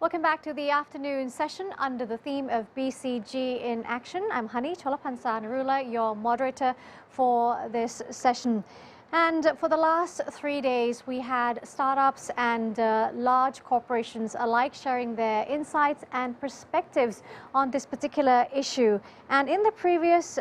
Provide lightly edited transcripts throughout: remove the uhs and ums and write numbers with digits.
Welcome back to the afternoon session under the theme of BCG in Action. I'm Hani Cholapansa Narula, your moderator for this session. And for the last 3 days, we had startups and large corporations alike sharing their insights and perspectives on this particular issue. And in the previous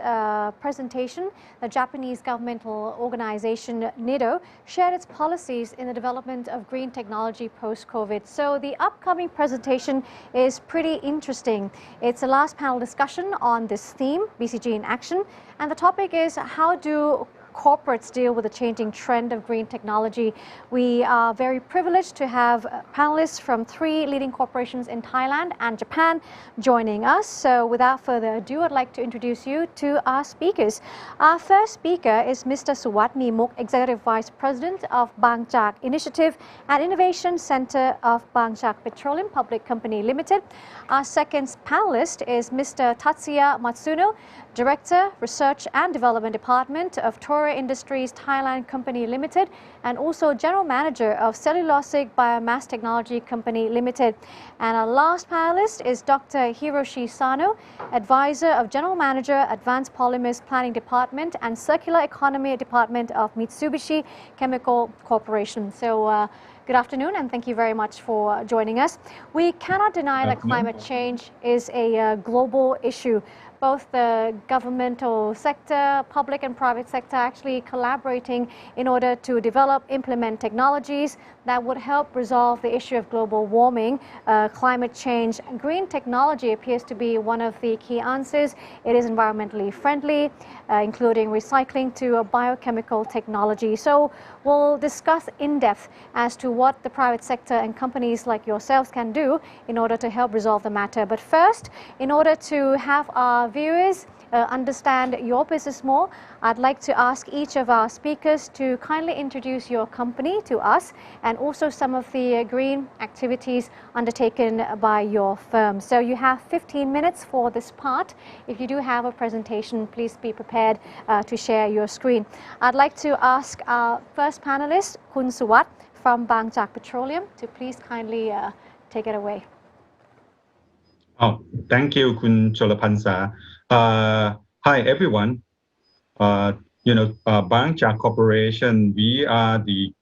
presentation, the Japanese governmental organization NIDO shared its policies in the development of green technology post-COVID. So the upcoming presentation is pretty interesting. It's the last panel discussion on this theme, BCG in Action. And the topic is how do corporates deal with the changing trend of green technology. We are very privileged to have panelists from 3 leading corporations in Thailand and Japan joining us. So without further ado, I'd like to introduce you to our speakers. Our first speaker is Mr. Suwat Nimuk, Executive Vice President of Bangchak Initiative and Innovation Center of Bangchak Petroleum Public Company Limited. Our second panelist is Mr. Tatsuya Matsuno, Director, Research and Development Department of Tourette Industries Thailand Company Limited and also General Manager of Cellulosic Biomass Technology Company Limited. And our last panelist is Dr. Hiroshi Sano, Advisor of General Manager, Advanced Polymers Planning Department and Circular Economy Department of Mitsubishi Chemical Corporation. So good afternoon and thank you very much for joining us. We cannot deny that climate change is a global issue. Both the governmental sector, public and private sector actually collaborating in order to develop, implement technologies that would help resolve the issue of global warming, climate change. Green technology appears to be one of the key answers. It is environmentally friendly, including recycling to biochemical technology. So we'll discuss in depth as to what the private sector and companies like yourselves can do in order to help resolve the matter. But first, in order to have our viewers understand your business more, I'd like to ask each of our speakers to kindly introduce your company to us and also some of the green activities undertaken by your firm. So you have 15 minutes for this part. If you do have a presentation, please be prepared to share your screen. I'd like to ask our first panelist, Kun Suwat from Bangchak Petroleum, to please kindly take it away. Oh, thank you, Kun Cholapansa. Hi, everyone. Bangchak Corporation, we are the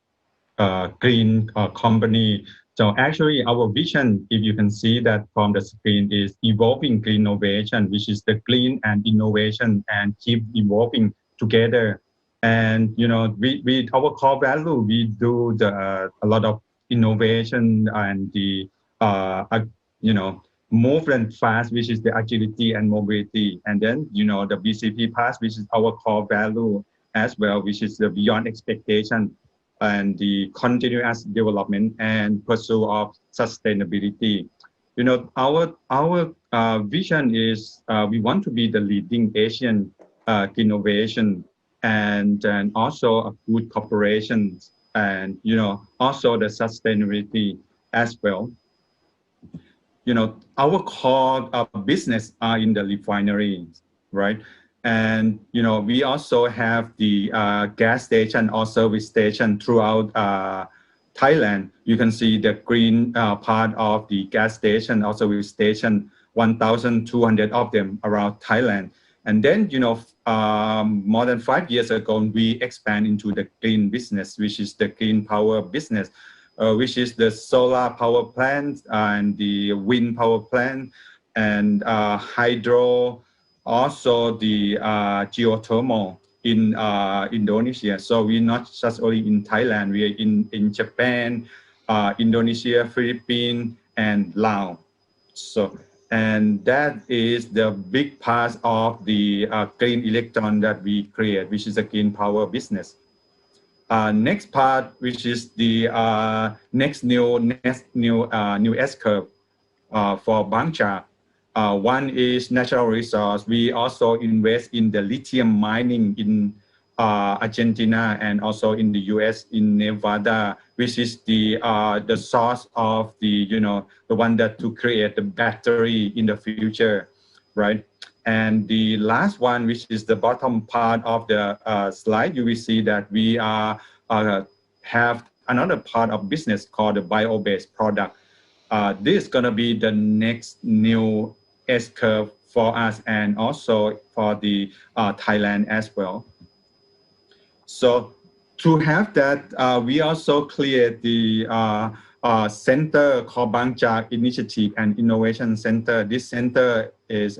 green company. So actually, our vision, if you can see that from the screen, is evolving green innovation, which is the green and innovation and keep evolving together. And we our core value, we do a lot of innovation and the move and fast, which is the agility and mobility. And then, the BCP path, which is our core value as well, which is the beyond expectation and the continuous development and pursuit of sustainability. Our vision is we want to be the leading Asian innovation and also a good corporation and, also the sustainability as well. Our core business are in the refineries, right? And, we also have the gas station or service station throughout Thailand. You can see the green part of the gas station, also service station, 1,200 of them around Thailand. And then, more than 5 years ago, we expand into the green business, which is the green power business. Which is the solar power plant and the wind power plant and hydro, also the geothermal in Indonesia. So we're not just only in Thailand, we are in Japan, Indonesia, Philippines, and Laos. So, and that is the big part of the green electron that we create, which is a green power business. Next part, which is the next new S-curve for Bangchak. One is natural resource. We also invest in the lithium mining in Argentina and also in the US in Nevada, which is the source of the the one that to create the battery in the future, right? And the last one, which is the bottom part of the slide, you will see that we have another part of business called the bio-based product. this is going to be the next new S-curve for us and also for the Thailand as well. So to have that, we also create the center called Bangchak Initiative and Innovation Center. This center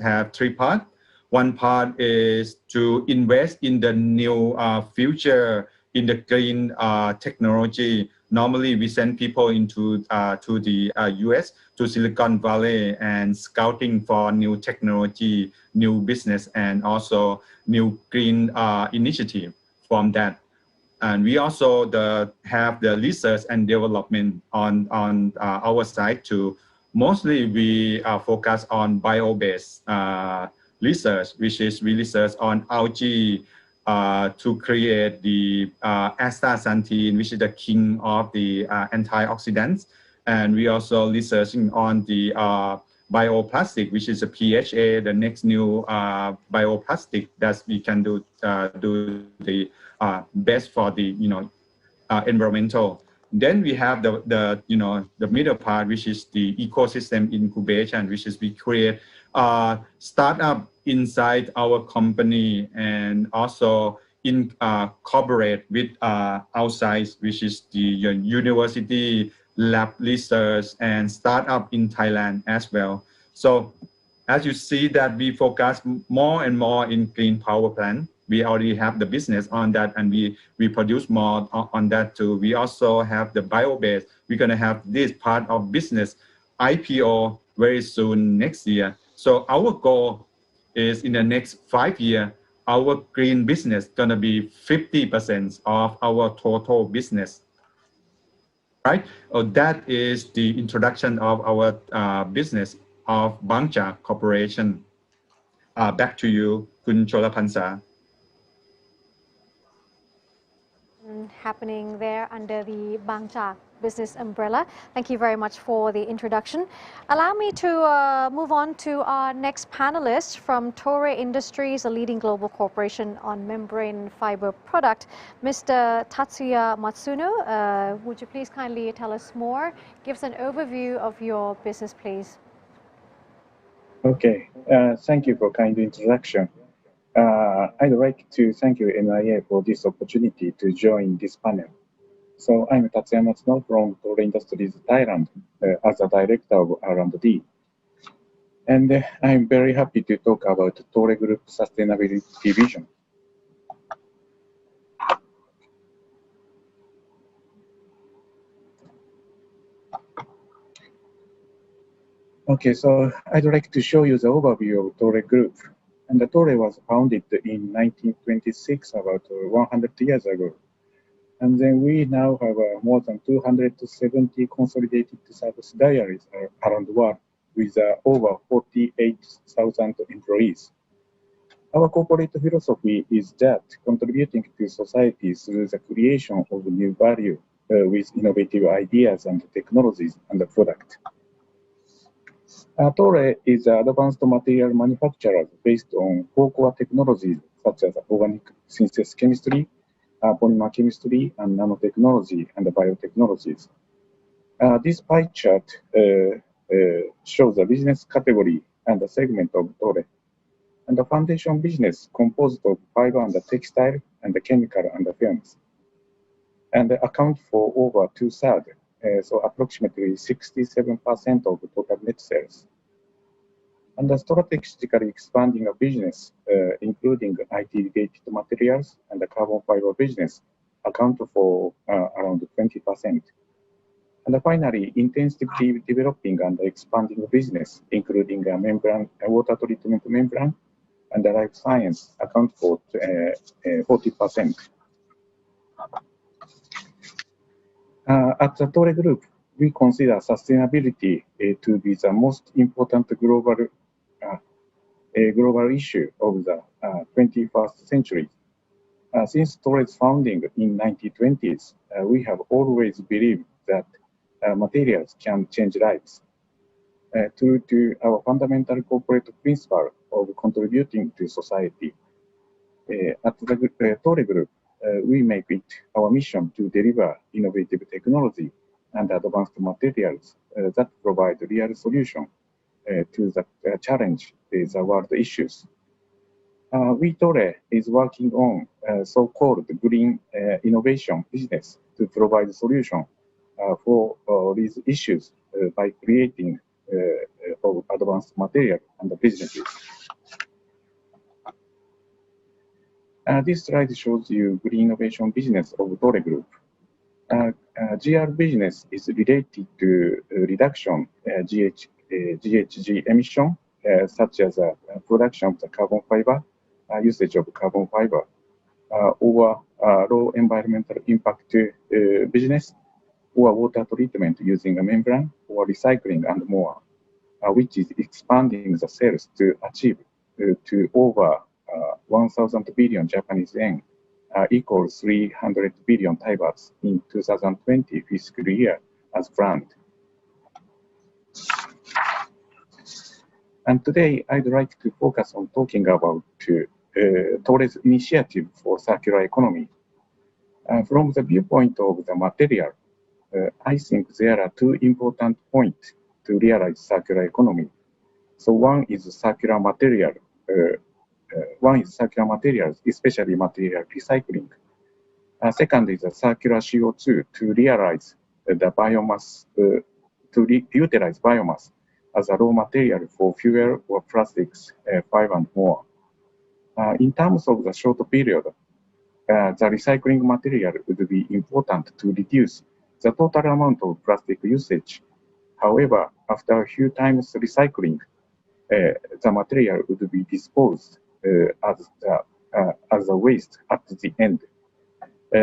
have three parts. One part is to invest in the new future in the green technology. Normally, we send people into to the US, to Silicon Valley, and scouting for new technology, new business, and also new green initiative from that. And we also have the research and development on our side too. Mostly we focus on bio-based research, which is we research on algae to create the astaxanthin, which is the king of the antioxidants. And we also researching on the bioplastic, which is a PHA, the next new bioplastic that we can do the best for the environmental. Then we have the middle part, which is the ecosystem incubation, which is we create startup inside our company and also collaborate with outside, which is the university, lab research, and startup in Thailand as well. So as you see that we focus more and more in green power plant. We already have the business on that, and we produce more on that too. We also have the bio-based. We're going to have this part of business IPO very soon next year. So our goal is in the next 5 years, our green business going to be 50% of our total business. Right? That is the introduction of our business of Bangchak Corporation. Back to you, Kun Cholapansa. Happening there under the Bangchak business umbrella. Thank you very much for the introduction. Allow me to move on to our next panelist from Tourette Industries, a leading global corporation on membrane fiber product, Mr. Tatsuya Matsuno. Would you please kindly tell us more? Give us an overview of your business, please. Okay, thank you for kind introduction. I'd like to thank you, NIA, for this opportunity to join this panel. So I'm Tatsuya Matsuno from Tourette Industries Thailand as a director of R&D. And I'm very happy to talk about Tourette Group Sustainability Division. Okay, so I'd like to show you the overview of Tourette Group. And the Tourette was founded in 1926, about 100 years ago. And then we now have more than 270 consolidated subsidiaries around the world with over 48,000 employees. Our corporate philosophy is that contributing to society through the creation of new value with innovative ideas and technologies and the product. Tourette is an advanced material manufacturer based on four core technologies such as organic synthesis chemistry, polymer chemistry, and nanotechnology and biotechnologies. This pie chart shows the business category and the segment of Tourette. And the foundation business composed of fiber and the textile and the chemical and the films. And account for over 2/3, so approximately 67% of the total net sales. And the strategically expanding a business, including IT-related materials and the carbon fiber business, account for around 20%. And finally, intensively developing and expanding business, including a membrane, a water treatment membrane, and the life science, account for 40%. At the Tourette Group, we consider sustainability to be the most important global issue of the 21st century. Since Tourette's founding in 1920s, we have always believed that materials can change lives. True to our fundamental corporate principle of contributing to society. At the Tourette Group, we make it our mission to deliver innovative technology and advanced materials that provide real solution to the challenge is the world issues. Tourette is working on so-called green innovation business to provide solution for these issues by creating advanced material and businesses. This slide shows you green innovation business of Tourette Group. GR business is related to reduction GHG emission, such as production of the carbon fiber, usage of carbon fiber, or low environmental impact business, or water treatment using a membrane, or recycling and more, which is expanding the sales to achieve to over 1,000 billion Japanese yen, equals 300 billion Thai bahts in 2020 fiscal year as planned. And today, I'd like to focus on talking about Tourette's initiative for circular economy. From the viewpoint of the material, I think there are two important points to realize circular economy. So one is circular material. One is circular materials, especially material recycling. Second is a circular CO2 to realize the biomass, utilize biomass as a raw material for fuel or plastics, fiber and more. In terms of the short period, the recycling material would be important to reduce the total amount of plastic usage. However, after a few times recycling, the material would be disposed as a waste at the end.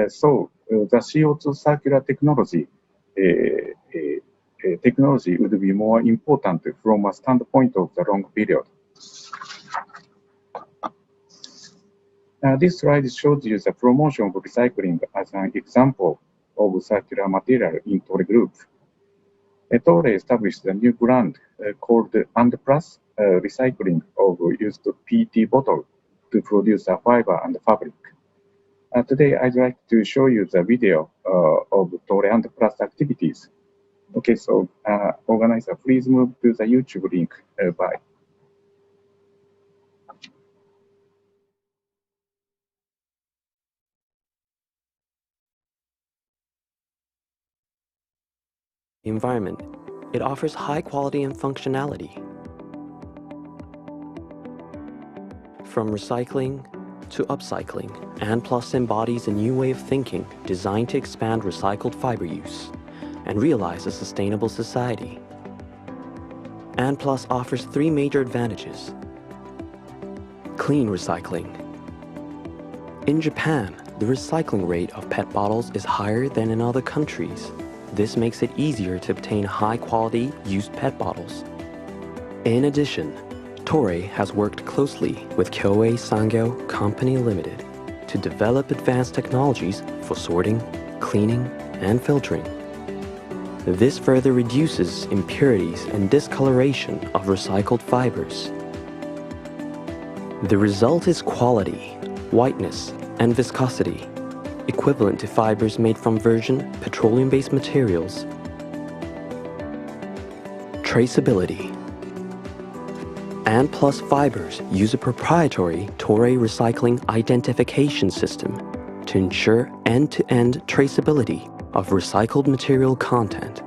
So the CO2 circular technology would be more important from a standpoint of the long period. This slide shows you the promotion of recycling as an example of circular material in Tourette Group. Tourette established a new brand called Plus recycling of used PET bottle to produce a fiber and fabric. Today, I'd like to show you the video of Tourette Plus activities. Okay, so organizer, please move to the YouTube link. Bye. Environment. It offers high quality and functionality. From recycling to upcycling, Plus embodies a new way of thinking designed to expand recycled fiber use and realize a sustainable society. Plus offers three major advantages. Clean recycling. In Japan, the recycling rate of PET bottles is higher than in other countries. This makes it easier to obtain high-quality used PET bottles. In addition, Tourette has worked closely with Kyoei Sangyo Company Limited to develop advanced technologies for sorting, cleaning, and filtering. This further reduces impurities and discoloration of recycled fibers. The result is quality, whiteness, and viscosity, equivalent to fibers made from virgin petroleum-based materials. Traceability. Plus fibers use a proprietary Tourette recycling identification system to ensure end-to-end traceability of recycled material content.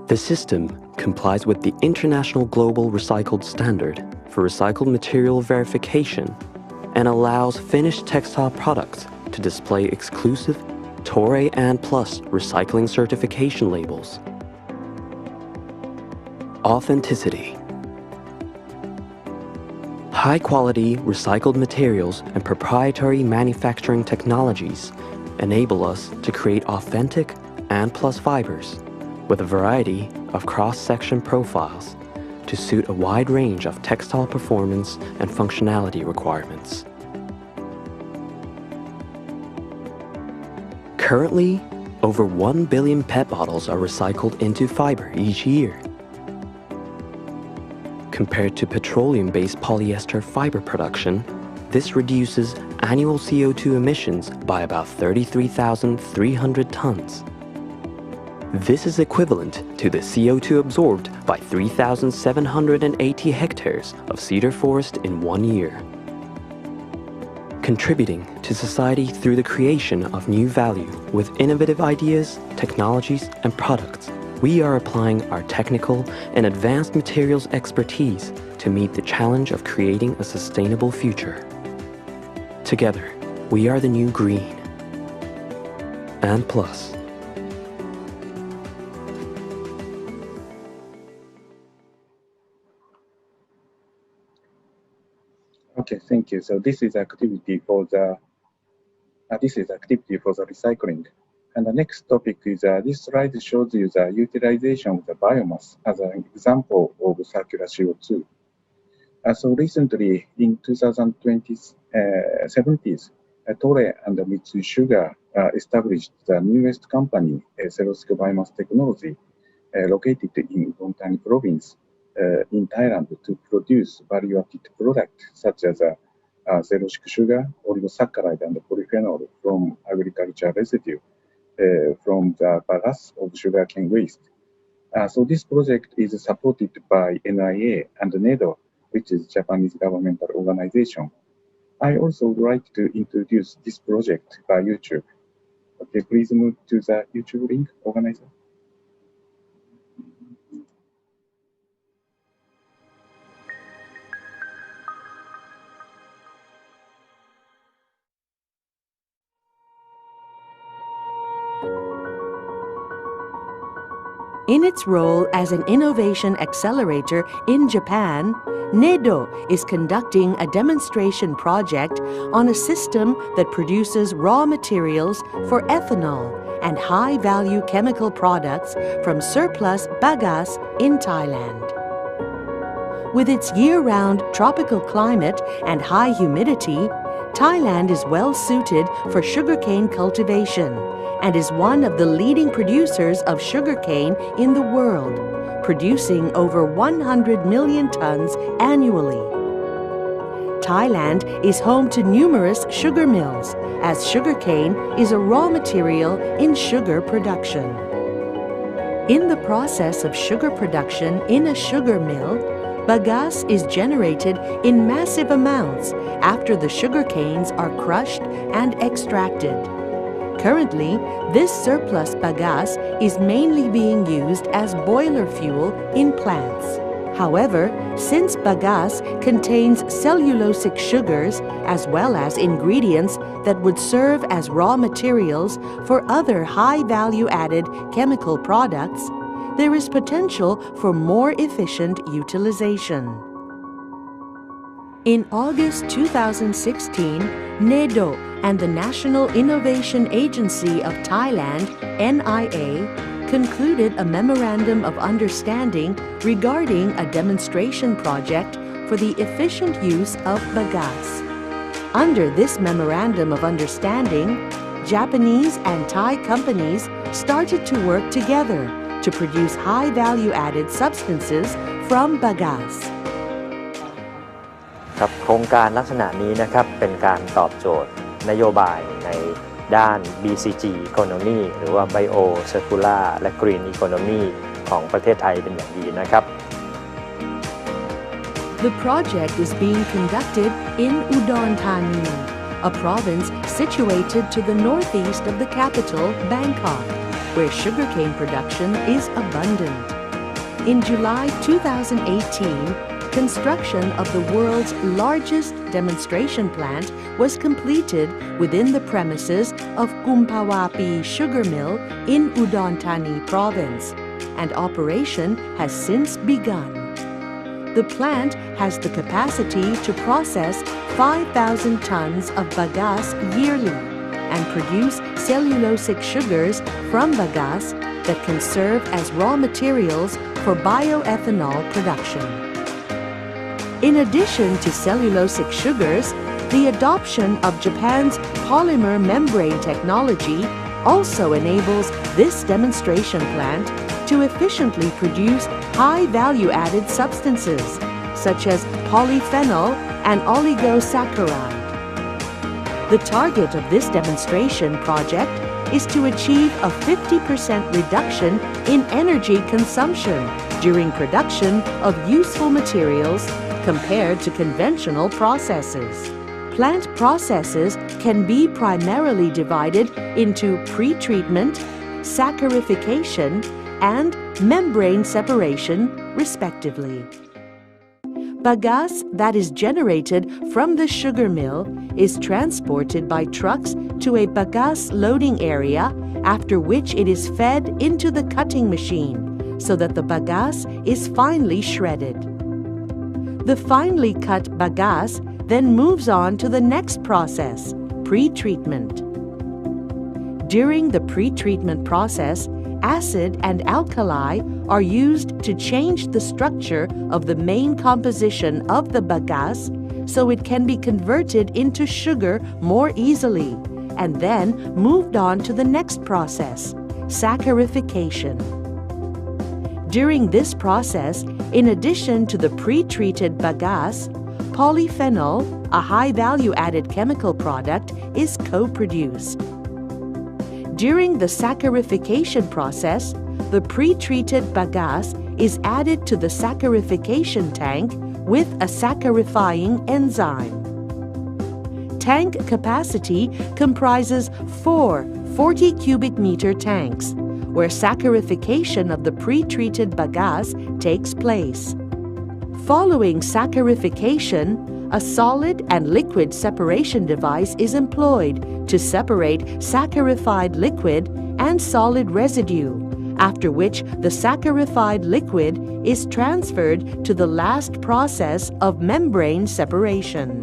The system complies with the International Global Recycled Standard for recycled material verification and allows finished textile products to display exclusive Tourette Plus recycling certification labels. Authenticity. High-quality recycled materials and proprietary manufacturing technologies enable us to create authentic Plus fibers with a variety of cross-section profiles to suit a wide range of textile performance and functionality requirements. Currently, over 1 billion PET bottles are recycled into fiber each year. Compared to petroleum-based polyester fiber production, this reduces annual CO2 emissions by about 33,300 tons. This is equivalent to the CO2 absorbed by 3,780 hectares of cedar forest in 1 year. Contributing to society through the creation of new value with innovative ideas, technologies, and products, we are applying our technical and advanced materials expertise to meet the challenge of creating a sustainable future. Together, we are the new green and plus. Okay, thank you. So this is activity for the recycling. And the next topic is this slide shows you the utilization of the biomass as an example of circular CO2. So recently, in 2070s, Tourette and Mitsubishi established the newest company, cellulosic biomass technology, located in Untitled province in Thailand to produce value-added products such as cellulosic sugar, oligosaccharide, and polyphenol from agricultural residue from the bagasse of sugarcane waste. So this project is supported by NIA and NEDO, which is Japanese governmental organization. I also would like to introduce this project by YouTube. Okay, please move to the YouTube link, organizer. In its role as an innovation accelerator in Japan, NEDO is conducting a demonstration project on a system that produces raw materials for ethanol and high-value chemical products from surplus bagasse in Thailand. With its year-round tropical climate and high humidity, Thailand is well suited for sugarcane cultivation and is one of the leading producers of sugarcane in the world, producing over 100 million tons annually. Thailand is home to numerous sugar mills, as sugarcane is a raw material in sugar production. In the process of sugar production in a sugar mill, bagasse is generated in massive amounts after the sugar canes are crushed and extracted. Currently, this surplus bagasse is mainly being used as boiler fuel in plants. However, since bagasse contains cellulosic sugars as well as ingredients that would serve as raw materials for other high-value-added chemical products, there is potential for more efficient utilization. In August 2016, NEDO and the National Innovation Agency of Thailand, NIA, concluded a Memorandum of Understanding regarding a demonstration project for the efficient use of bagasse. Under this Memorandum of Understanding, Japanese and Thai companies started to work together to produce high-value-added substances from bagasse. ครับโครงการลักษณะนี้นะครับเป็นการตอบโจทย์นโยบายในด้าน BCG Economy หรือว่า Bio Circular และ Green Economy ของประเทศไทยเป็นอย่างดีนะครับ The project is being conducted in Udon Thani, a province situated to the northeast of the capital, Bangkok, where sugarcane production is abundant. In July 2018, construction of the world's largest demonstration plant was completed within the premises of Kumpawapi Sugar Mill in Udon Thani province, and operation has since begun. The plant has the capacity to process 5,000 tons of bagasse yearly and produce cellulosic sugars from bagasse that can serve as raw materials for bioethanol production. In addition to cellulosic sugars, the adoption of Japan's polymer membrane technology also enables this demonstration plant to efficiently produce high-value-added substances, such as polyphenol and oligosaccharide. The target of this demonstration project is to achieve a 50% reduction in energy consumption during production of useful materials compared to conventional processes. Plant processes can be primarily divided into pretreatment, saccharification, and membrane separation, respectively. Bagasse that is generated from the sugar mill is transported by trucks to a bagasse loading area, after which it is fed into the cutting machine so that the bagasse is finely shredded. The finely cut bagasse then moves on to the next process, pretreatment. During the pretreatment process, acid and alkali are used to change the structure of the main composition of the bagasse so it can be converted into sugar more easily, and then moved on to the next process, saccharification. During this process, in addition to the pre-treated bagasse, polyphenol, a high-value-added chemical product, is co-produced. During the saccharification process, the pre-treated bagasse is added to the saccharification tank with a saccharifying enzyme. Tank capacity comprises 4 40 cubic meter tanks, where saccharification of the pre-treated bagasse takes place. Following saccharification, a solid and liquid separation device is employed to separate saccharified liquid and solid residue, after which the saccharified liquid is transferred to the last process of membrane separation.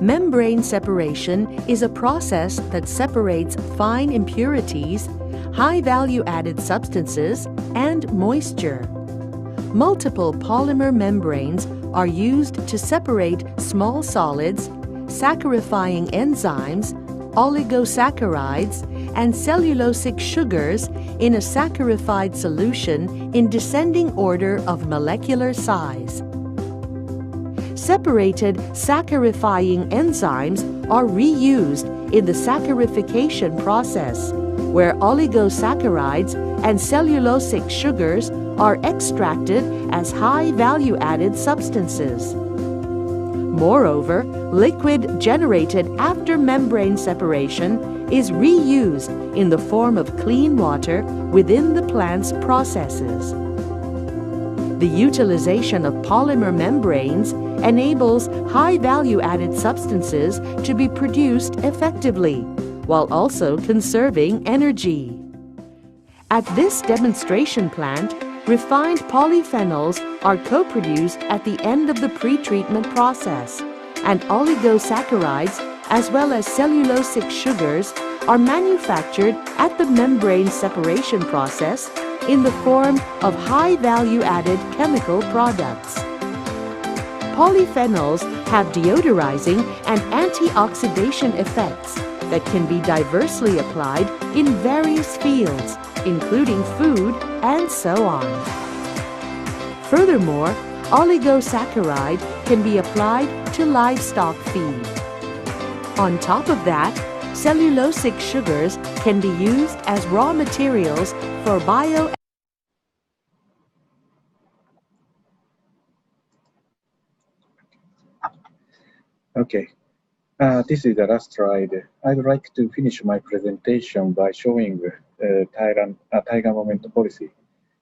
Membrane separation is a process that separates fine impurities, high-value-added substances, and moisture. Multiple polymer membranes are used to separate small solids, saccharifying enzymes, oligosaccharides, and cellulosic sugars in a saccharified solution in descending order of molecular size. Separated saccharifying enzymes are reused in the saccharification process, where oligosaccharides and cellulosic sugars are extracted as high-value-added substances. Moreover, liquid generated after membrane separation is reused in the form of clean water within the plant's processes. The utilization of polymer membranes enables high-value-added substances to be produced effectively, while also conserving energy. At this demonstration plant, refined polyphenols are co-produced at the end of the pre-treatment process, and oligosaccharides as well as cellulosic sugars are manufactured at the membrane separation process in the form of high-value-added chemical products. Polyphenols have deodorizing and antioxidation effects that can be diversely applied in various fields, including food and so on. Furthermore, oligosaccharide can be applied to livestock feed. On top of that, cellulosic sugars can be used as raw materials for bio. Okay, this is the last slide. I'd like to finish my presentation by showing Taiga Moment policy.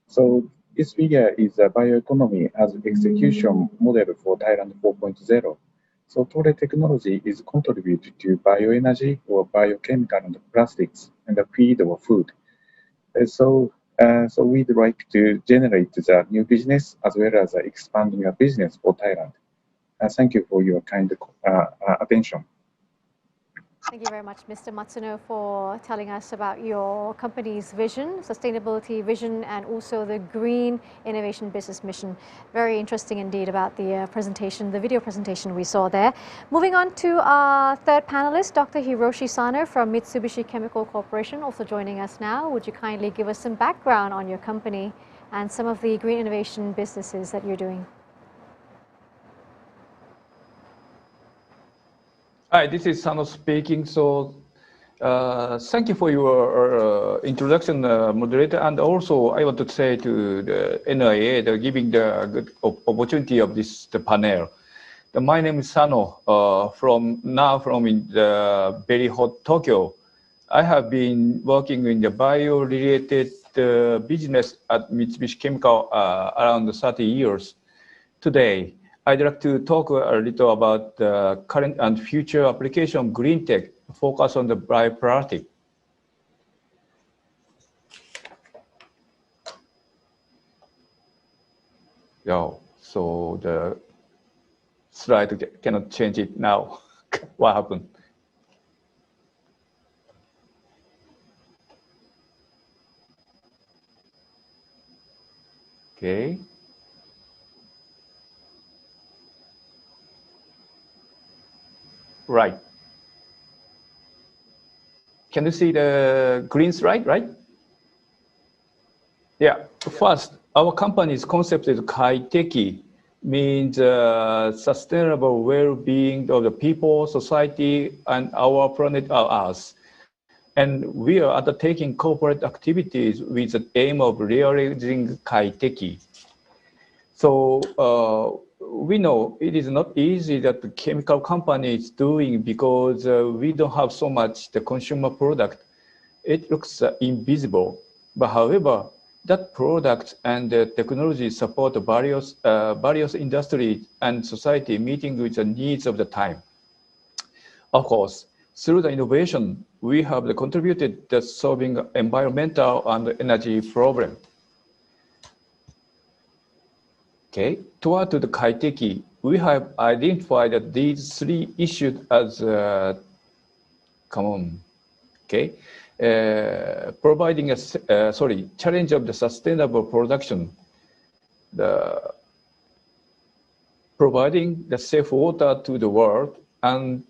So this figure is a bioeconomy as execution model for Thailand 4.0. So Tourette technology is contributed to bioenergy or biochemical and plastics and the feed or food. So we'd like to generate the new business as well as expanding a business for Thailand. Thank you for your kind attention. Thank you very much, Mr. Matsuno, for telling us about your company's vision, sustainability vision, and also the green innovation business mission. Very interesting indeed about the presentation, the video presentation we saw there. Moving on to our third panelist, Dr. Hiroshi Sano from Mitsubishi Chemical Corporation, also joining us now. Would you kindly give us some background on your company and some of the green innovation businesses that you're doing? Hi, this is Sano speaking. So Thank you for your introduction, moderator. And also, I want to say to the NIA, they're giving the good opportunity of this panel. My name is Sano, from in the very hot Tokyo. I have been working in the bio-related business at Mitsubishi Chemical around 30 years. Today, I'd like to talk a little about the current and future application of green tech, focus on the bioplastic. Yeah, so the slide cannot change it now. What happened? Okay. Right. Can you see the green slide, right? Yeah. First, our company's concept is kaiteki, means sustainable well-being of the people, society, and our planet Earth. And we are undertaking corporate activities with the aim of realizing kaiteki. So we know it is not easy that the chemical company is doing because we don't have so much the consumer product. It looks invisible, but however, that product and the technology support various industries and society meeting with the needs of the time. Of course, through the innovation, we have contributed to solving environmental and energy problem. Okay, toward the kaiteki, we have identified that these three issues as common. Okay, providing a challenge of the sustainable production, providing the safe water to the world, and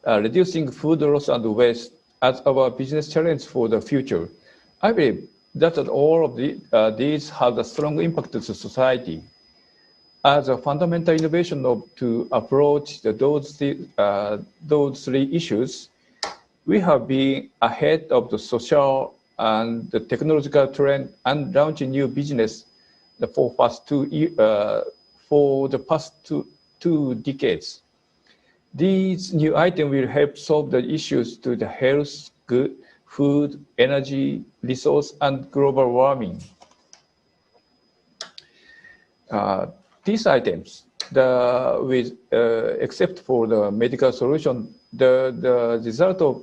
reducing food loss and waste as our business challenge for the future. I believe that all of these have a strong impact to society. As a fundamental innovation to approach those three issues, we have been ahead of the social and the technological trend and launching new business for the past two decades. These new items will help solve the issues to the health, food, energy, resource, and global warming. These items, except for the medical solution, the result of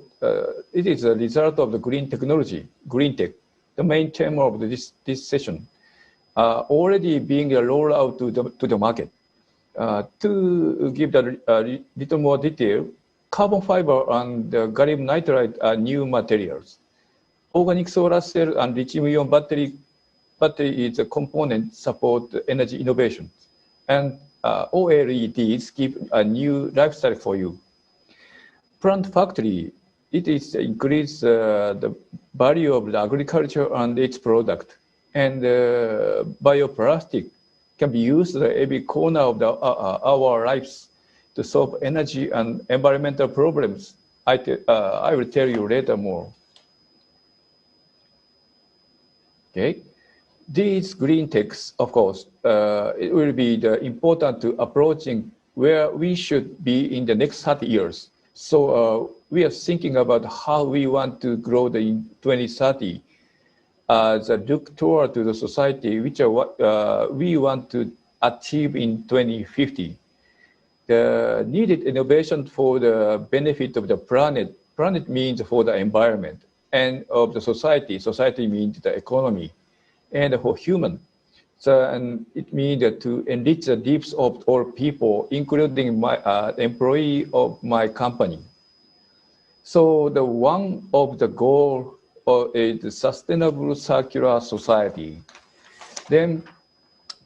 it is a result of the green technology, green tech. The main theme of this session already being rolled out to the market. To give a little more detail, carbon fiber and gallium nitride are new materials. Organic solar cell and lithium-ion battery is a component support energy innovation. And OLEDs give a new lifestyle for you. Plant factory, it is increase the value of the agriculture and its product. And bioplastic can be used at every corner of our lives to solve energy and environmental problems. I will tell you later more. Okay. These green techs, of course, it will be important to approaching where we should be in the next 30 years. So we are thinking about how we want to grow in 2030 as a look toward to the society, which are what we want to achieve in 2050. The needed innovation for the benefit of the planet. Planet means for the environment, and of the society. Society means the economy. And for human, and it means to enrich the lives of all people, including my employee of my company. So the one of the goal is the sustainable circular society. Then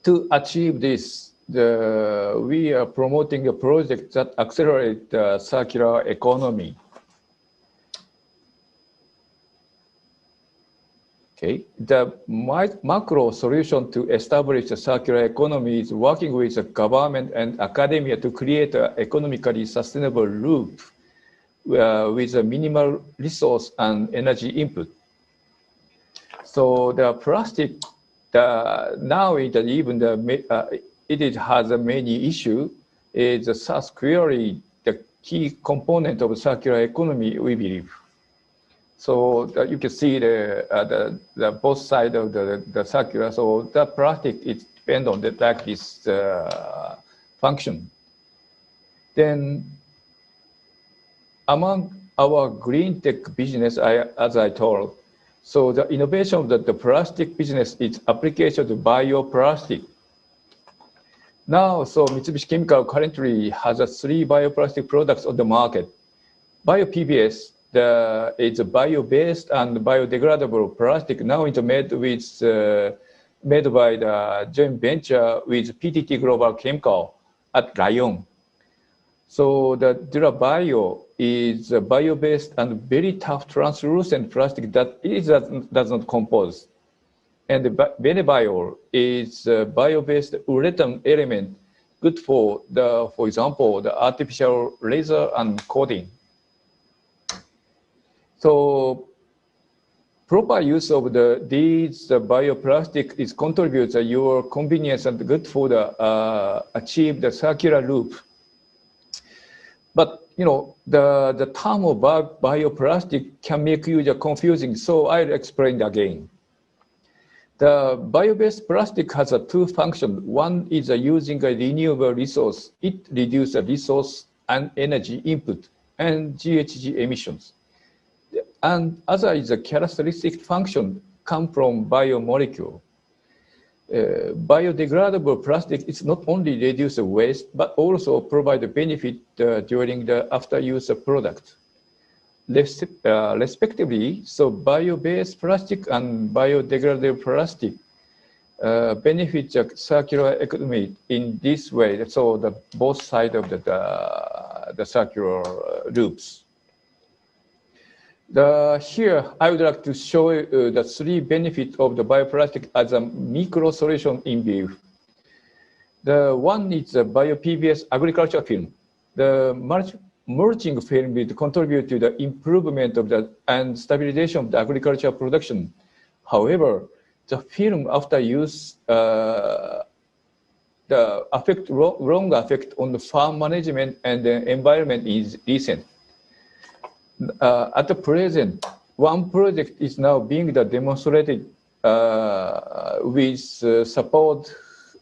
to achieve this, we are promoting a project that accelerates the circular economy. Okay, the macro solution to establish a circular economy is working with the government and academia to create an economically sustainable loop with a minimal resource and energy input. So the plastic, now it has a many issue. Is thus clearly the key component of circular economy, we believe. So you can see the both sides of the circular. So the plastic it depends on this function. Then among our green tech business, as I told, so the innovation of the plastic business is application to bioplastic. Now, so Mitsubishi Chemical currently has 3 bioplastic products on the market. BioPBS, it's a bio-based and biodegradable plastic. Now it's made by the joint venture with PTT Global Chemical at Lyon. So the DuraBio is a bio-based and very tough translucent plastic that does not compose. And the BeneBio is a bio-based urethane element, good for example, the artificial laser and coating. So proper use of these bioplastic is contributes your convenience and good for achieve the circular loop. But you know the term of bioplastic can make you confusing, so I'll explain again. The bio-based plastic has 2 functions. One is using a renewable resource. It reduces resource and energy input and GHG emissions. And other is a characteristic function come from biomolecule. Biodegradable plastic is not only reduce waste, but also provide a benefit during the after-use product. Respectively, so bio-based plastic and biodegradable plastic benefit the circular economy in this way. So both sides of the circular loops. Here, I would like to show you the 3 benefits of the bioplastic as a micro solution in view. The one is the BioPBS agriculture film. The mulching film will contribute to the improvement of and stabilization of the agricultural production. However, the film after use the wrong effect on the farm management and the environment is recent. At the present, one project is now being demonstrated with support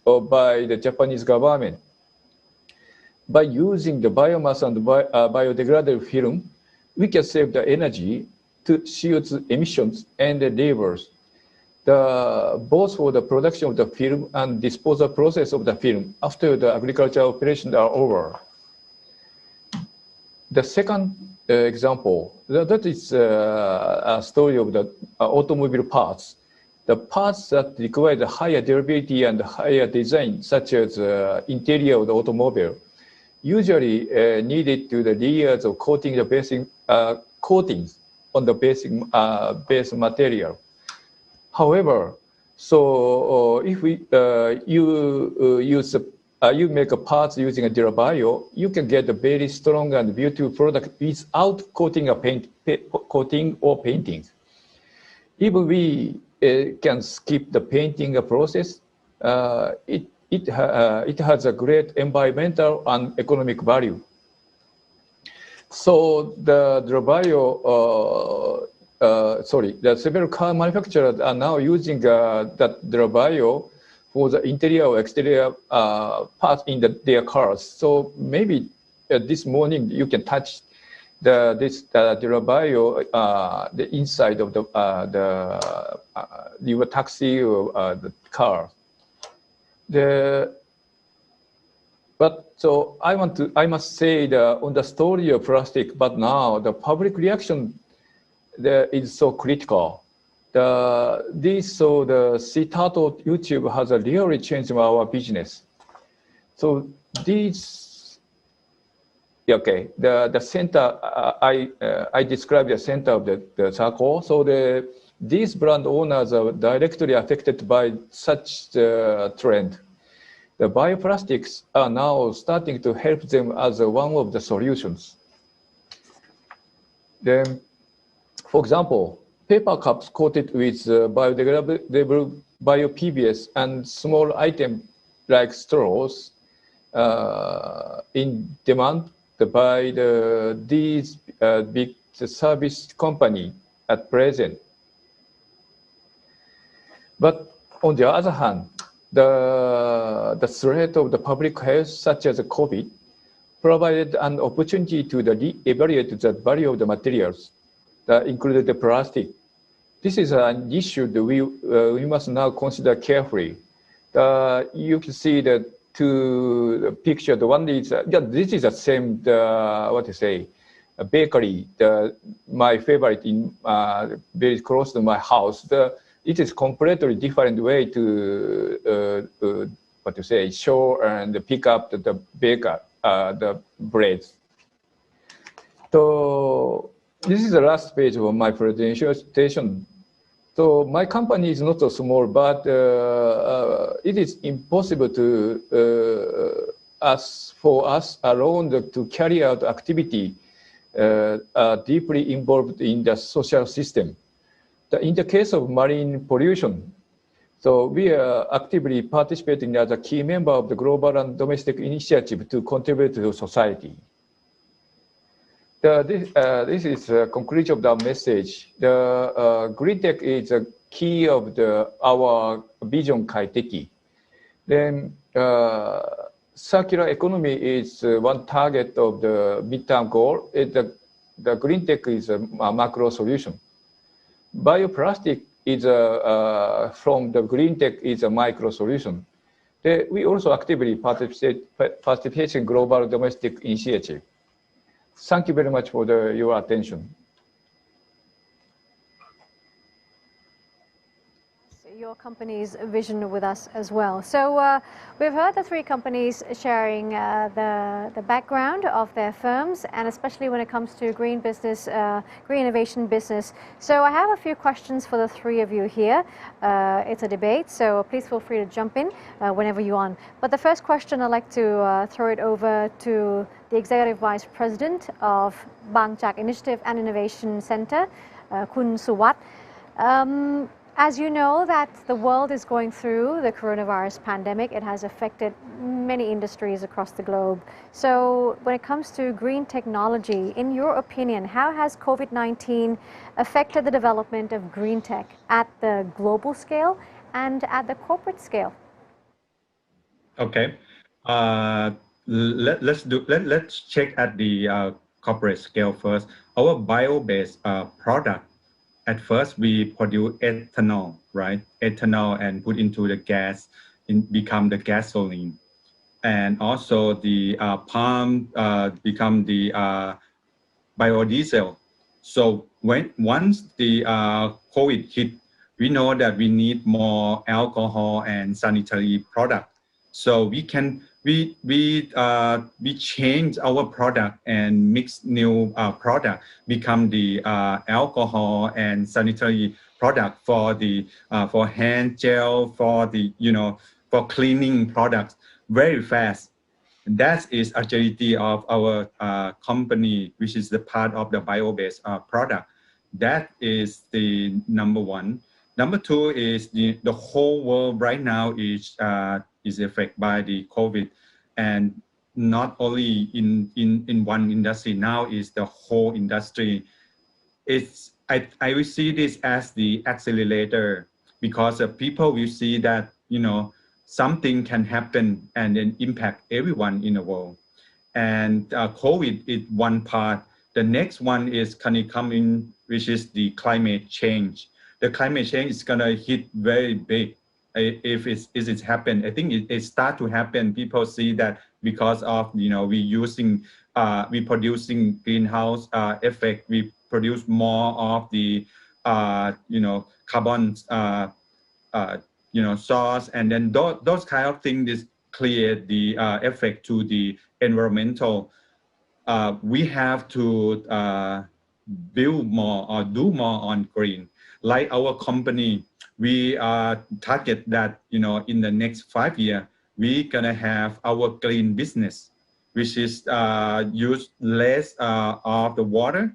by the Japanese government. By using the biomass and biodegradable film, we can save the energy to CO2 emissions and the labors, both for the production of the film and disposal process of the film after the agricultural operations are over. The second example, that is a story of the automobile parts. The parts that require the higher durability and higher design, such as interior of the automobile, usually needed to the layers of coating the basic coatings on the base material. However, so if you make a parts using a DuraBio, you can get a very strong and beautiful product without coating or painting. Even we can skip the painting process. It has a great environmental and economic value. So the several car manufacturers are now using that DuraBio for the interior or exterior parts in their cars. So maybe this morning you can touch this DuraBio, the inside of your taxi or the car. But so I must say on the story of plastic, but now the public reaction is so critical. The STxITE2020 YouTube has really changed our business. So these, okay, the center, I described the center of the circle. So these brand owners are directly affected by such trend. The bioplastics are now starting to help them as one of the solutions. Then, for example, paper cups coated with biodegradable bio-PBS and small items like straws in demand by these big service company at present. But on the other hand, the threat of the public health, such as COVID, provided an opportunity to re-evaluate the value of the materials that included the plastic. This is an issue that we must now consider carefully. You can see the two picture. The one is this is the same. What to say? A bakery. My favorite in very close to my house. It is completely different way to what to say, show and pick up the baker the breads. So this is the last page of my presentation. So my company is not so small, but it is impossible to for us alone to carry out activity deeply involved in the social system. In the case of marine pollution, so we are actively participating as a key member of the global and domestic initiative to contribute to society. This is a conclusion of the message. The green tech is a key of our vision Kaiteki. Then circular economy is one target of the midterm goal. The green tech is a macro solution. Bioplastic is from the green tech is a micro solution. We also actively participate in global domestic initiative. Thank you very much for your attention. Your company's vision with us as well. So we've heard the three companies sharing the background of their firms, and especially when it comes to green business, green innovation business. So I have a few questions for the three of you here. It's a debate, so please feel free to jump in whenever you want. But the first question, I'd like to throw it over to the Executive Vice President of Bangchak Initiative and Innovation Center, Kun Suwat. As you know that the world is going through the coronavirus pandemic, it has affected many industries across the globe. So when it comes to green technology, in your opinion, how has COVID-19 affected the development of green tech at the global scale and at the corporate scale? Okay, let's check at the corporate scale first. Our bio-based product. At first, we produce ethanol, right? Ethanol and put into the gas, become the gasoline. And also the palm become the biodiesel. So once the COVID hit, we know that we need more alcohol and sanitary product. So we change our product and mix new product, become the alcohol and sanitary product for the for hand gel, for the for cleaning products very fast. That is agility of our company, which is the part of the bio-based product. That is the number one. Number two is the whole world right now is affected by the COVID, and not only in one industry. Now is the whole industry. I will see this as the accelerator, because people will see that something can happen and then impact everyone in the world. And COVID is one part. The next one is coming, which is the climate change. The climate change is gonna hit very big. If it's happened, I think it start to happen. People see that because of we producing greenhouse effect, we produce more of the carbon source, and then those kind of things is create the effect to the environmental. We have to build more or do more on green. like our company, we target that, in the next 5 years, we're gonna have our green business, which is use less of the water,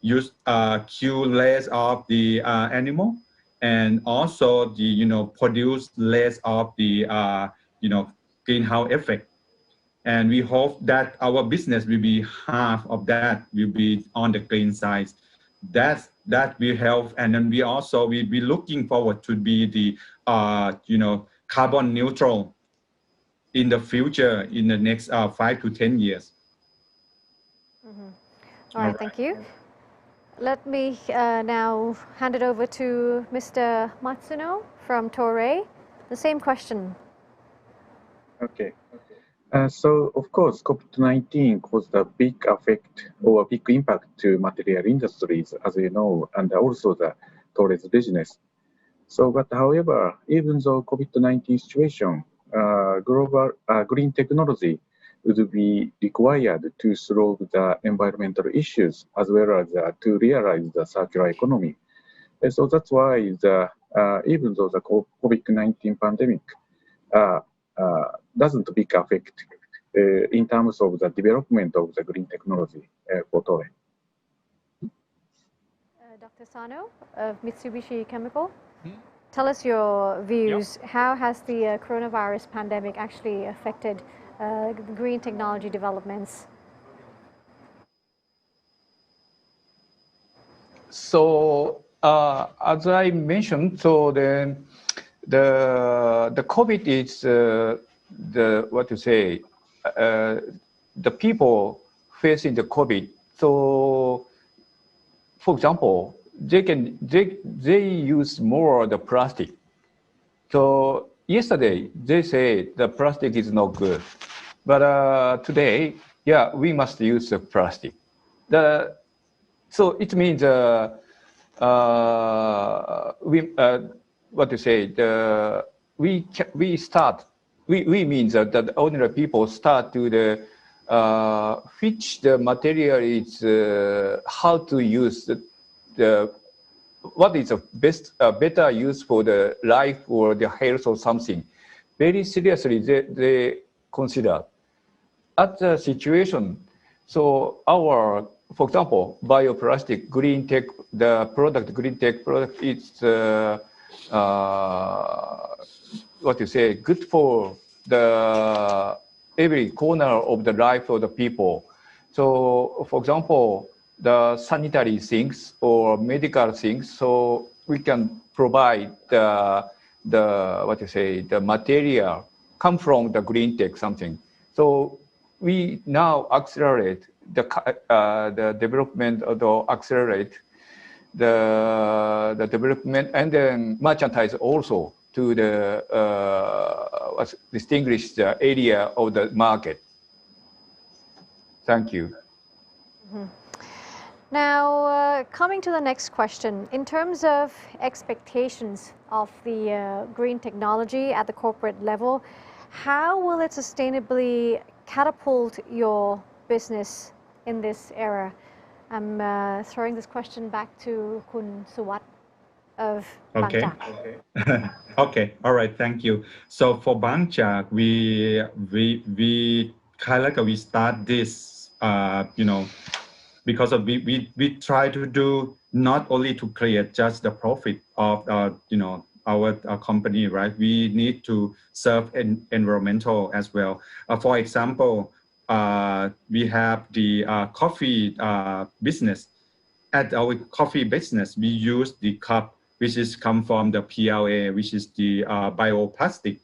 use kill less of the animal, and also the produce less of the greenhouse effect. And we hope that our business will be half of that will be on the green side. That will help, and then we also will be looking forward to be the carbon neutral in the future in the next 5 to 10 years. All right, thank you. Let me now hand it over to Mr. Matsuno from Tourette. The same question. Okay. So, of course, COVID-19 caused a big effect or a big impact to material industries, as you know, and also the Tourette's business. So, but however, even though COVID-19 situation, global green technology would be required to solve the environmental issues as well as to realize the circular economy. And so that's why even though the COVID-19 pandemic doesn't big affect in terms of the development of the green technology for Tourette. Dr. Sano of Mitsubishi Chemical, tell us your views. Yeah. How has the coronavirus pandemic actually affected green technology developments? So as I mentioned, so then the COVID is the people facing the COVID. So for example, they use more the plastic. So yesterday they say the plastic is not good, but today, yeah, we must use the plastic. So it means we means that the ordinary people start to which the material is how to use what is the best better use for the life or the health or something. Very seriously they consider at the situation. So for example, bioplastic green tech, the product green tech product is good for the every corner of the life of the people. So for example, the sanitary things or medical things, so we can provide the material come from the green tech something. So we now accelerate the development or accelerate the development and then merchandise also to the distinguish the area of the market. Thank you. Now, coming to the next question, in terms of expectations of the green technology at the corporate level, how will it sustainably catapult your business in this era? I'm throwing this question back to Kun Suwat of Bangchak. Okay, all right, thank you. So for Bangchak, we kind of we start this, because of we try to do not only to create just the profit of our company, right? We need to serve environmental as well. For example, we have the coffee business. At our coffee business, we use the cup which is come from the PLA, which is the bioplastic.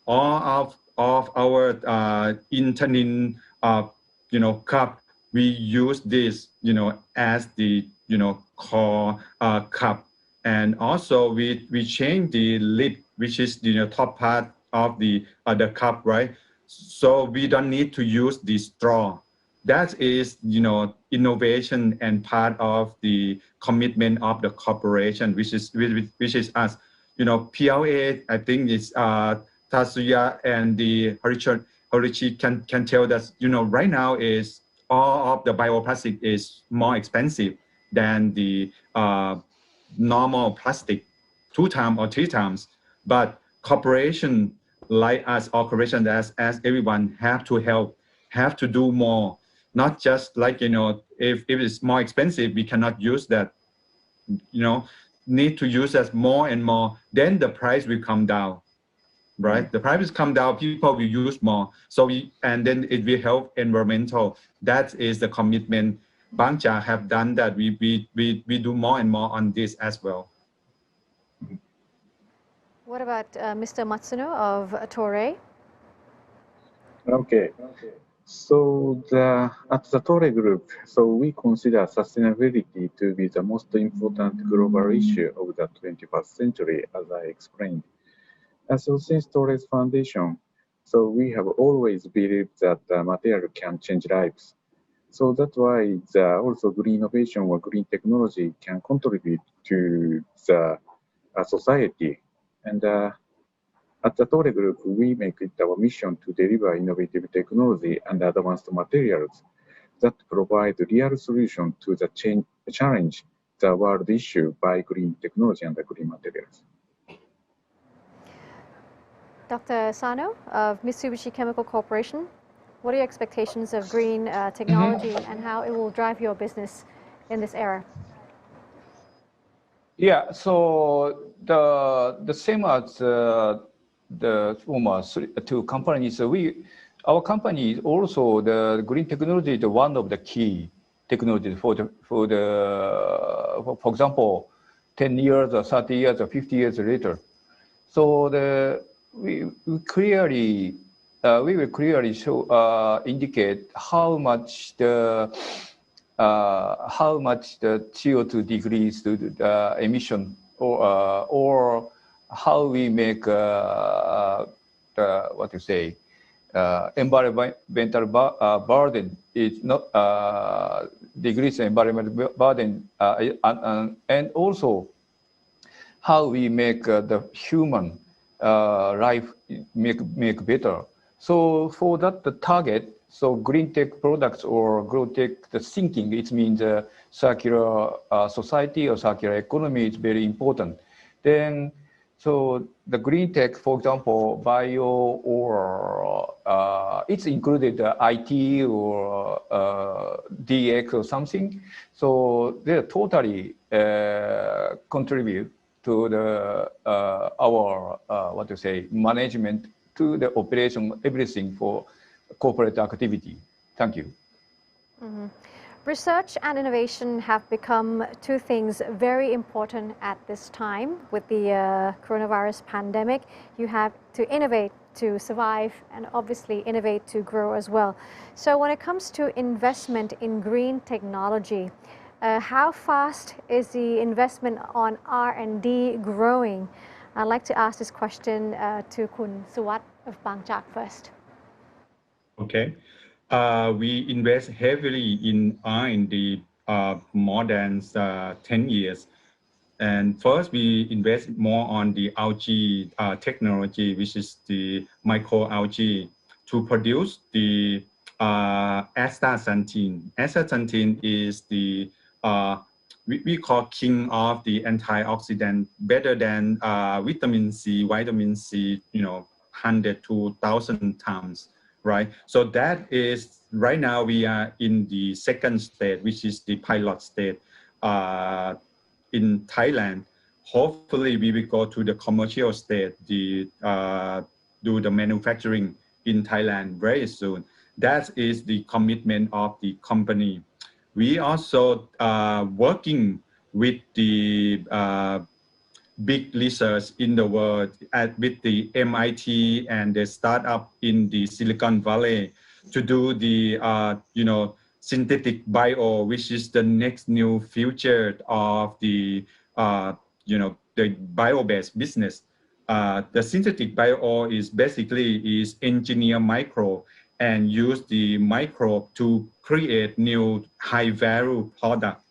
All of our internin cup, we use this as the core cup, and also we change the lid, which is the top part of the cup, right? So we don't need to use the straw. That is innovation and part of the commitment of the corporation, which is us. PLA, I think it's Tatsuya and the Hiroshi can tell that right now is all of the bioplastic is more expensive than the normal plastic 2 times or 3 times, but corporation like us or corporation as everyone have to help, have to do more, not just like, you know, if it's more expensive, we cannot use that, you know, need to use that more and more, then the price will come down, right? The price will come down, people will use more. So and then it will help environmental. That is the commitment. Bangja have done that. We do more and more on this as well. What about Mr. Matsuno of Tourette? Okay. So at the Tourette Group, so we consider sustainability to be the most important global issue of the 21st century, as I explained. And so since Tourette's foundation, so we have always believed that material can change lives. So that's why also green innovation or green technology can contribute to the society. And at the Tourette Group, we make it our mission to deliver innovative technology and advanced materials that provide real solution to the challenge the world issue by green technology and the green materials. Dr. Sano of Mitsubishi Chemical Corporation, what are your expectations of green technology and how it will drive your business in this era? Yeah, so the same as the former 2 companies, our company is also the green technology is one of the key technologies for example, 10 years or 30 years or 50 years later. So we will clearly show indicate how much the CO2 decrease the emission, or how we make environmental burden is not decrease environmental burden, and also how we make the human life make better. So for that, the target, so green tech products or green tech the thinking, it means circular society or circular economy is very important. Then, so the green tech, for example, bio or it's included IT or DX or something. So they totally contribute to the our management, to the operation, everything for corporate activity. Thank you. Mm-hmm. Research and innovation have become 2 things very important at this time. With the coronavirus pandemic, you have to innovate to survive and obviously innovate to grow as well. So when it comes to investment in green technology, how fast is the investment on R&D growing? I'd like to ask this question to Kun Suwat of Bangchak first. Okay. We invest heavily in R&D more than 10 years. And first, we invest more on the algae technology, which is the microalgae, to produce the astaxanthin. Astaxanthin is the we call king of the antioxidant, better than vitamin C, 100 to 1,000 times, right? So that is, right now we are in the 2nd stage, which is the pilot stage in Thailand. Hopefully we will go to the commercial stage, do the manufacturing in Thailand very soon. That is the commitment of the company. We also working with the big research in the world with the MIT and the startup in the Silicon Valley to do the synthetic bio, which is the next new future of the the bio-based business. The synthetic bio is basically engineer micro and use the microbe to create new high-value product.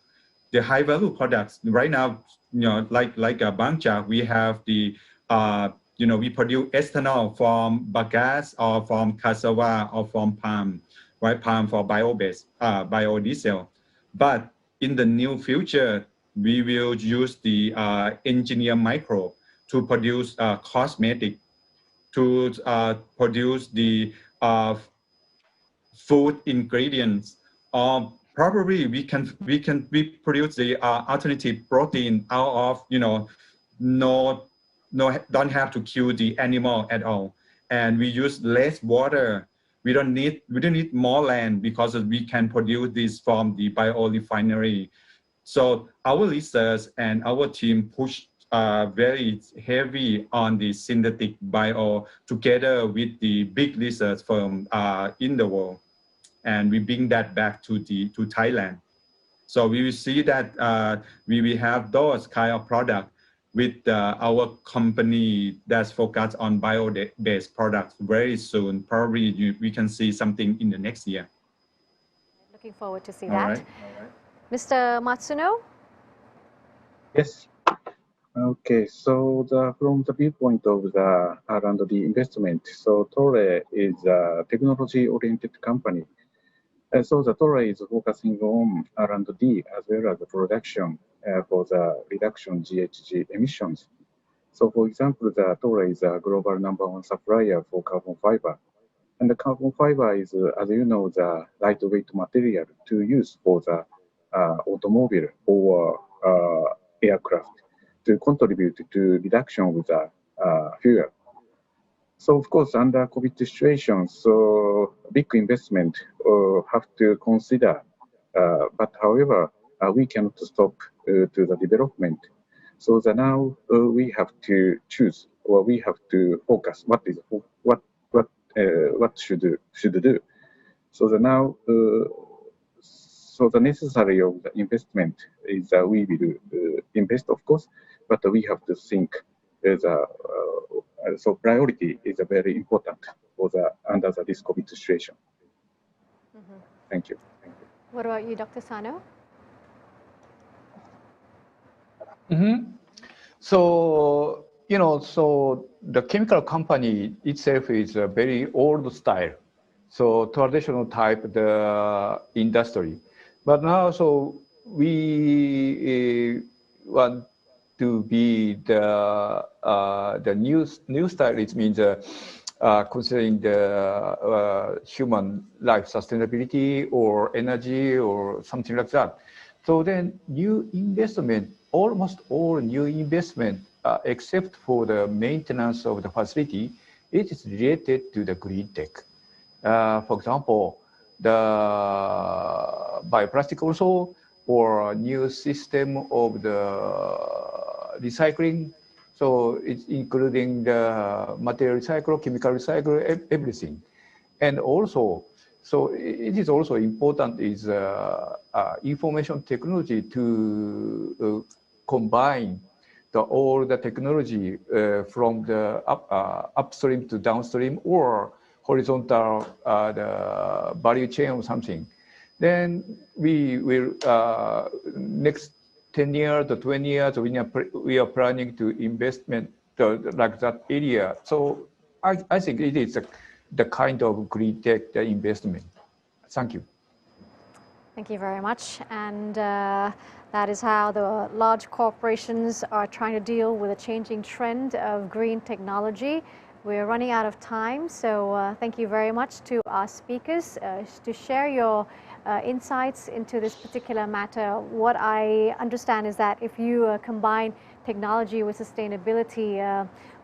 The high-value products right now, like a Bangchak, we have the we produce ethanol from bagasse or from cassava or from palm, right? Palm for bio-based biodiesel. But in the new future, we will use the engineer microbe to produce cosmetic, to produce the food ingredients, or probably we produce the alternative protein out of, you know, don't have to kill the animal at all, and we use less water. We don't need more land because we can produce this from the biorefinery. So our research and our team push very heavy on the synthetic bio together with the big research firm in the world, and we bring that back to Thailand. So we will see that we will have those kind of products with our company that's focused on bio-based products very soon. Probably we can see something in the next year. Looking forward to see All that. right. Mr. Matsuno? Yes. Okay, so from the viewpoint of the R&D investment, so Tourette is a technology-oriented company. So the Tourette is focusing on R&D as well as the production for the reduction GHG emissions. So for example, the Tourette is a global #1 supplier for carbon fiber. And the carbon fiber is, as you know, the lightweight material to use for the automobile or aircraft to contribute to reduction with the fuel. So of course, under COVID situation, so big investment have to consider. But however, we cannot stop to the development. So now we have to choose, or we have to focus what should do. So now, so the necessary of the investment is we will invest, of course, but we have to think so priority is very important for under this COVID situation. Mm-hmm. Thank you. What about you, Dr. Sano? Mm-hmm. So, you know, so the chemical company itself is a very old style. So traditional type, the industry. But now, so we want to be the new style. It means considering the human life sustainability or energy or something like that. So then new investment, almost all new investment, except for the maintenance of the facility, it is related to the green tech. For example, the bioplastic also, or new system of the recycling. So it's including the material recycle, chemical recycle, everything. And also, so it is also important is information technology to combine all the technology from the upstream to downstream or horizontal the value chain or something. Then we will next 10 years to 20 years we are planning to investment like that area. So I think it is the kind of green tech investment. Thank you. Thank you very much. And that is how the large corporations are trying to deal with a changing trend of green technology. We're running out of time, so thank you very much to our speakers to share your insights into this particular matter. What I understand is that if you combine technology with sustainability,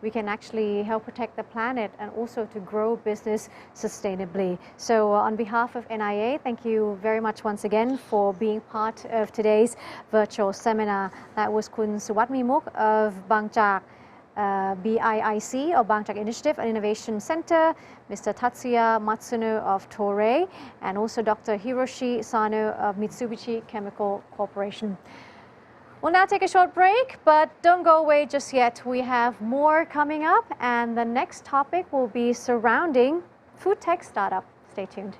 we can actually help protect the planet and also to grow business sustainably. So on behalf of NIA, thank you very much once again for being part of today's virtual seminar. That was Kun Suwatmimuk of Bangchak BIIC, or Bangchak Initiative and Innovation Center, Mr. Tatsuya Matsuno of Tourette, and also Dr. Hiroshi Sano of Mitsubishi Chemical Corporation. We'll now take a short break, but don't go away just yet. We have more coming up, and the next topic will be surrounding food tech startup. Stay tuned.